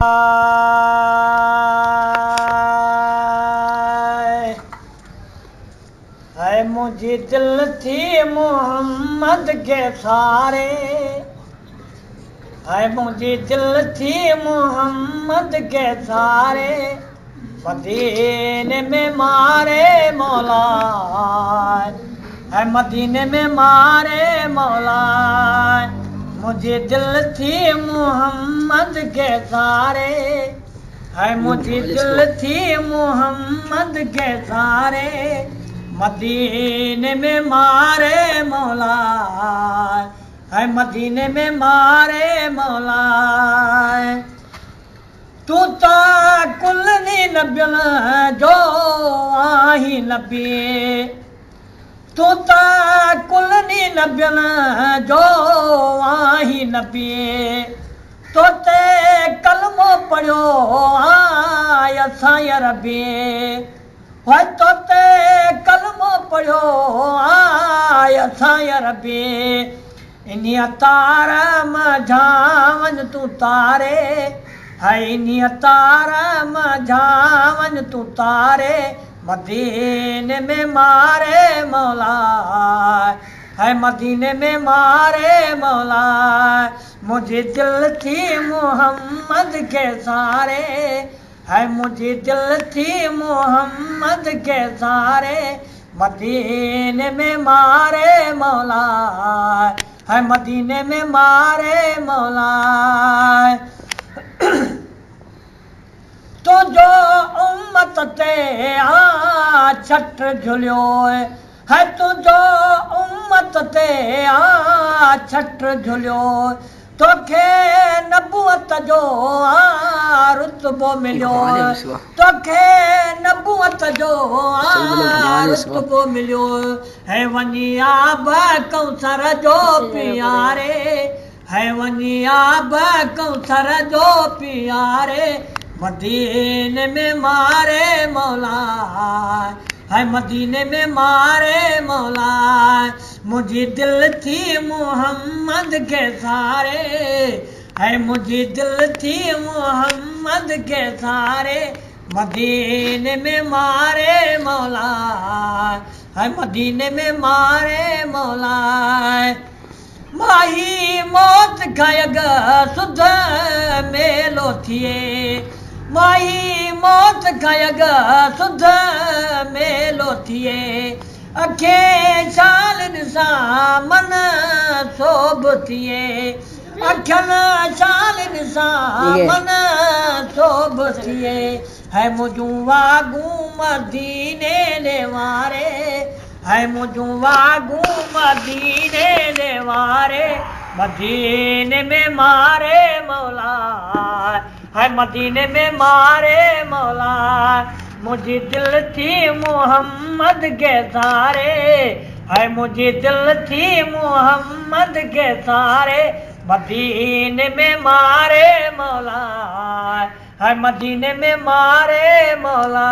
है मुझे दिल थी मोहम्मद के सारे, है मुझे दिल थी मोहम्मद के सारे, मदीने में मारे मौला, है मदीने में मारे मौला। मुझे दिल थी मोहम्मद के सारे, है मुझे दिल थी मोहम्मद के सारे, मदीने में मारे मौला, है मदीने में मारे मौला। तू तो कुलनी नबियन जो आही नबी, तू तो कुलनी नबियन जो आही नबी, तो ते कलमो पढ़ियो आय साईं रबी, है तो ते कलमो पढ़ियो आय साईं रबी। इन्हीअ तार मझा वञ तूं तारे, है इन्हीअ तार मझा वञ तूं तारे, मदीने में मारे मौला, है मदीने में मारे मौला। मुझे दिल थी मोहम्मद के सारे, है मुझे दिल थी मोहम्मद के सारे, मदीने में मारे मौला, है मदीने में मारे मौला। तो जो उम्मत ते आ छठ झुलियो है, तो जो उम्मत ते आ छठ झुलियो, तोखे नबूअत जो आ रुतबो मिलियो, तोखे नबूअत जो आ रुतबो मिलियो, है वञी आब कौसर जो पियारे, है वञी आब कौसर जो पियारे, मदीने में मारे मौला, है मदीने में मारे मौला। मुझे दिल थी मोहम्मद के सारे, है मुझे दिल थी मोहम्मद के सारे, मदीने में मारे मौला, है मदीने में मारे मौला। माही मौत खायग सुध मेलो थिए, माही मौत खायग सुध मेलो थिए, अखे शाल सा मन सोभ थिए, अखियन शाल सा मन सोभ थिए, है मुझूं वागू मदीने ने वारे, है मुझूं वागू मदीने ने वारे, मदीने में मारे मौला, है मदीने में मारे मौला। मुझे दिल थी मोहम्मद के सारे, है मुझे दिल थी मोहम्मद के सारे, मदीने में मारे मौला, है मदीने में मारे मौला।